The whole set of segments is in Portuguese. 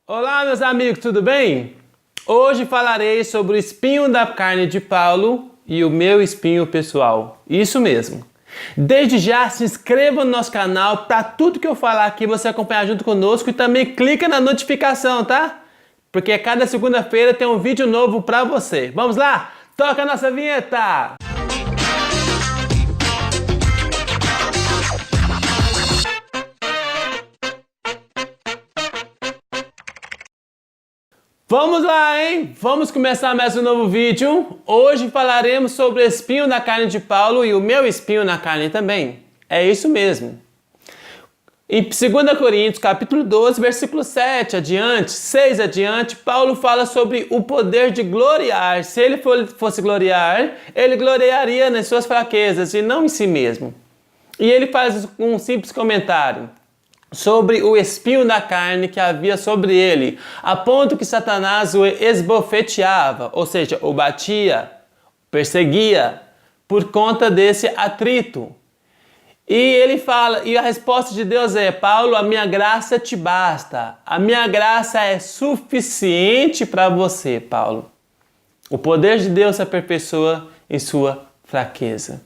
Olá, meus amigos, tudo bem? Hoje falarei sobre o espinho da carne de Paulo e o meu espinho pessoal. Isso mesmo. Desde já se inscreva no nosso canal para tudo que eu falar aqui você acompanhar junto conosco e também clica na notificação, tá? Porque cada segunda-feira tem um vídeo novo para você. Vamos lá? Toca a nossa vinheta! Vamos lá, hein? Vamos começar mais um novo vídeo. Hoje falaremos sobre o espinho da carne de Paulo e o meu espinho na carne também. É isso mesmo. Em 2 Coríntios, capítulo 12, versículo 7 adiante, 6 adiante, Paulo fala sobre o poder de gloriar. Se ele fosse gloriar, ele gloriaria nas suas fraquezas e não em si mesmo. E ele faz um simples comentário sobre o espinho da carne que havia sobre ele, a ponto que Satanás o esbofeteava, ou seja, o batia, perseguia, por conta desse atrito. E ele fala, e a resposta de Deus é: Paulo, a minha graça te basta, a minha graça é suficiente para você, Paulo. O poder de Deus se aperfeiçoa em sua fraqueza.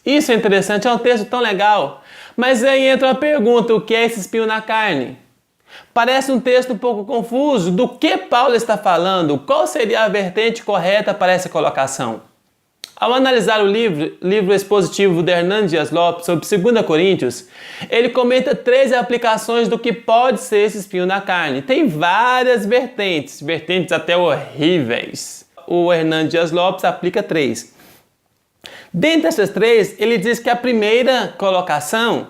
Isso é interessante, é um texto tão legal. Mas aí entra a pergunta: o que é esse espinho na carne? Parece um texto um pouco confuso. Do que Paulo está falando? Qual seria a vertente correta para essa colocação? Ao analisar o livro expositivo de Hernán Dias Lopes sobre 2 Coríntios, ele comenta 13 aplicações do que pode ser esse espinho na carne. Tem várias vertentes até horríveis. O Hernán Dias Lopes aplica 3. Dentre essas 3, ele diz que a primeira colocação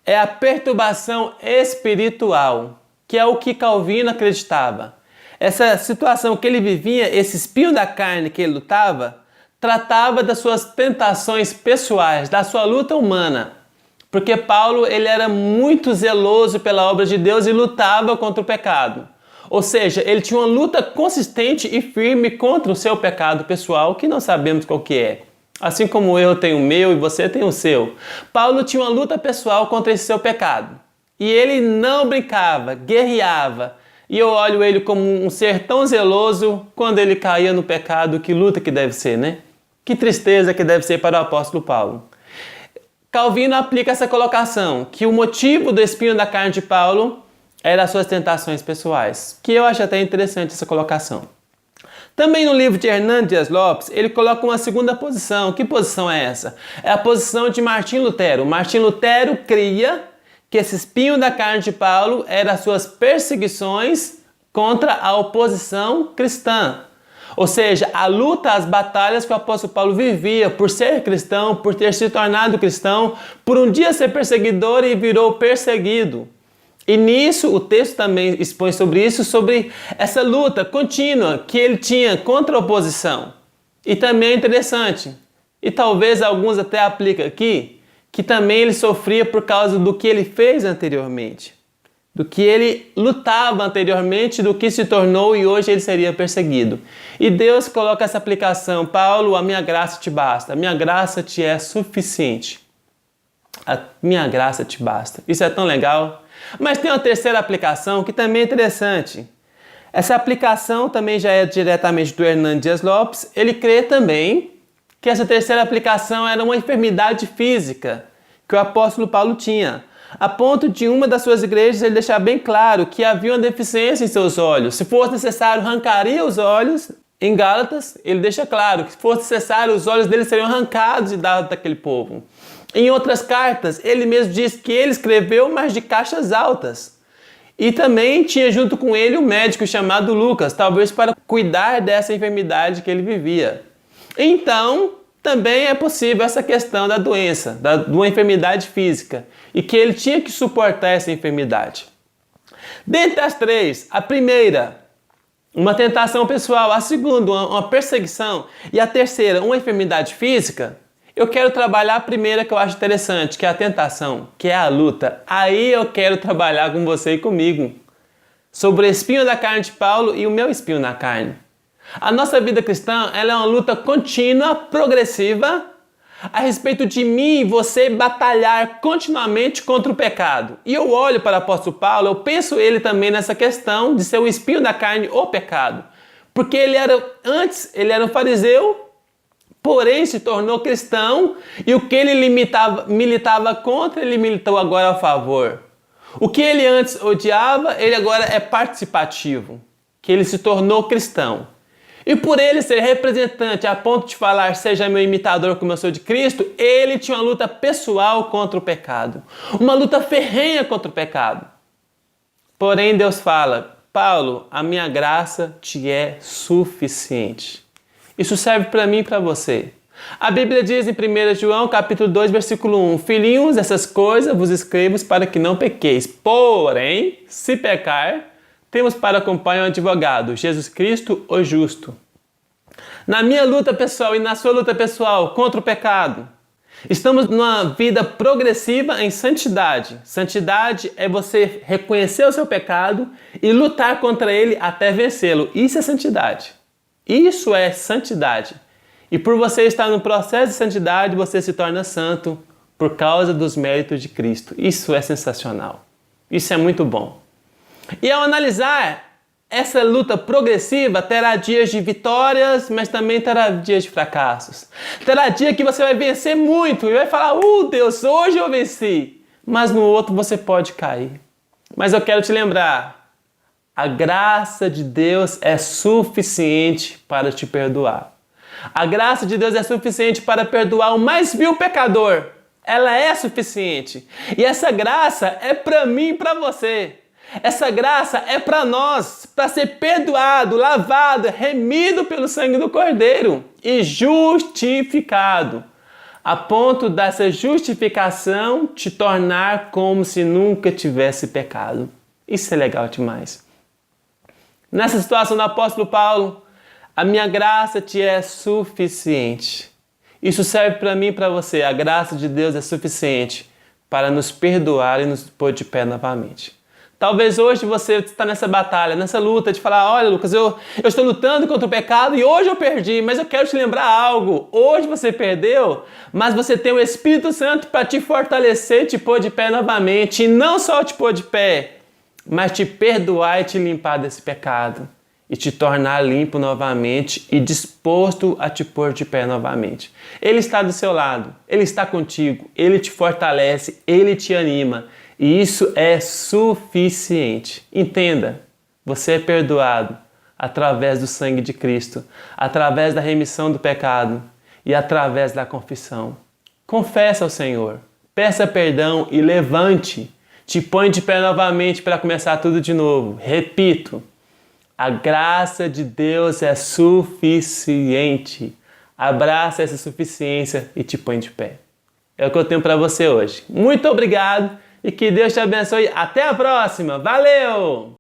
é a perturbação espiritual, que é o que Calvino acreditava. Essa situação que ele vivia, esse espinho da carne que ele lutava, tratava das suas tentações pessoais, da sua luta humana. Porque Paulo ele era muito zeloso pela obra de Deus e lutava contra o pecado. Ou seja, ele tinha uma luta consistente e firme contra o seu pecado pessoal, que não sabemos qual que é. Assim como eu tenho o meu e você tem o seu. Paulo tinha uma luta pessoal contra esse seu pecado. E ele não brincava, guerreava. E eu olho ele como um ser tão zeloso quando ele caía no pecado. Que luta que deve ser, né? Que tristeza que deve ser para o apóstolo Paulo. Calvino aplica essa colocação, que o motivo do espinho da carne de Paulo era as suas tentações pessoais. Que eu acho até interessante essa colocação. Também no livro de Hernán Dias Lopes, ele coloca uma segunda posição. Que posição é essa? É a posição de Martim Lutero. Martim Lutero cria que esse espinho da carne de Paulo era as suas perseguições contra a oposição cristã. Ou seja, a luta, as batalhas que o apóstolo Paulo vivia por ser cristão, por ter se tornado cristão, por um dia ser perseguidor e virou perseguido. E nisso, o texto também expõe sobre isso, sobre essa luta contínua que ele tinha contra a oposição. E também é interessante, e talvez alguns até aplicam aqui, que também ele sofria por causa do que ele fez anteriormente. Do que ele lutava anteriormente, do que se tornou e hoje ele seria perseguido. E Deus coloca essa aplicação: Paulo, a minha graça te basta, a minha graça te é suficiente. A minha graça te basta. Isso é tão legal. Mas tem uma terceira aplicação que também é interessante. Essa aplicação também já é diretamente do Hernán Dias Lopes. Ele crê também que essa terceira aplicação era uma enfermidade física que o apóstolo Paulo tinha. A ponto de uma das suas igrejas ele deixar bem claro que havia uma deficiência em seus olhos. Se fosse necessário, arrancaria os olhos. Em Gálatas, ele deixa claro que se fosse necessário, os olhos dele seriam arrancados e dados daquele povo. Em outras cartas, ele mesmo diz que ele escreveu, mas de caixas altas. E também tinha junto com ele um médico chamado Lucas, talvez para cuidar dessa enfermidade que ele vivia. Então, também é possível essa questão da doença, de uma enfermidade física, e que ele tinha que suportar essa enfermidade. Dentre as 3, a primeira, uma tentação pessoal, a segunda, uma perseguição, e a terceira, uma enfermidade física. Eu quero trabalhar a primeira que eu acho interessante, que é a tentação, que é a luta. Aí eu quero trabalhar com você e comigo sobre o espinho da carne de Paulo e o meu espinho na carne. A nossa vida cristã ela é uma luta contínua, progressiva, a respeito de mim e você batalhar continuamente contra o pecado. E eu olho para o apóstolo Paulo, eu penso ele também nessa questão de ser o espinho da carne, o pecado. Porque antes ele era um fariseu, porém se tornou cristão, e o que ele militava contra, ele militou agora a favor. O que ele antes odiava, ele agora é participativo, que ele se tornou cristão. E por ele ser representante a ponto de falar, seja meu imitador como eu sou de Cristo, ele tinha uma luta pessoal contra o pecado. Uma luta ferrenha contra o pecado. Porém Deus fala, Paulo, a minha graça te é suficiente. Isso serve para mim e para você. A Bíblia diz em 1 João, capítulo 2, versículo 1, filhinhos, essas coisas vos escrevo para que não pequeis. Porém, se pecar, temos para acompanhar um advogado, Jesus Cristo, o justo. Na minha luta pessoal e na sua luta pessoal contra o pecado, estamos numa vida progressiva em santidade. Santidade é você reconhecer o seu pecado e lutar contra ele até vencê-lo. Isso é santidade. Isso é santidade. E por você estar no processo de santidade, você se torna santo por causa dos méritos de Cristo. Isso é sensacional. Isso é muito bom. E ao analisar essa luta progressiva, terá dias de vitórias, mas também terá dias de fracassos. Terá dia que você vai vencer muito e vai falar, Deus, hoje eu venci. Mas no outro você pode cair. Mas eu quero te lembrar, a graça de Deus é suficiente para te perdoar. A graça de Deus é suficiente para perdoar o mais vil pecador. Ela é suficiente. E essa graça é para mim e para você. Essa graça é para nós, para ser perdoado, lavado, remido pelo sangue do Cordeiro e justificado, a ponto dessa justificação te tornar como se nunca tivesse pecado. Isso é legal demais. Nessa situação do apóstolo Paulo, a minha graça te é suficiente. Isso serve para mim e para você. A graça de Deus é suficiente para nos perdoar e nos pôr de pé novamente. Talvez hoje você está nessa batalha, nessa luta de falar, olha Lucas, eu estou lutando contra o pecado e hoje eu perdi, mas eu quero te lembrar algo. Hoje você perdeu, mas você tem o Espírito Santo para te fortalecer, te pôr de pé novamente. E não só te pôr de pé, mas te perdoar e te limpar desse pecado. E te tornar limpo novamente e disposto a te pôr de pé novamente. Ele está do seu lado, Ele está contigo, Ele te fortalece, Ele te anima. E isso é suficiente. Entenda, você é perdoado através do sangue de Cristo, através da remissão do pecado e através da confissão. Confessa ao Senhor, peça perdão e levante. Te põe de pé novamente para começar tudo de novo. Repito, a graça de Deus é suficiente. Abraça essa suficiência e te põe de pé. É o que eu tenho para você hoje. Muito obrigado. E que Deus te abençoe. Até a próxima. Valeu!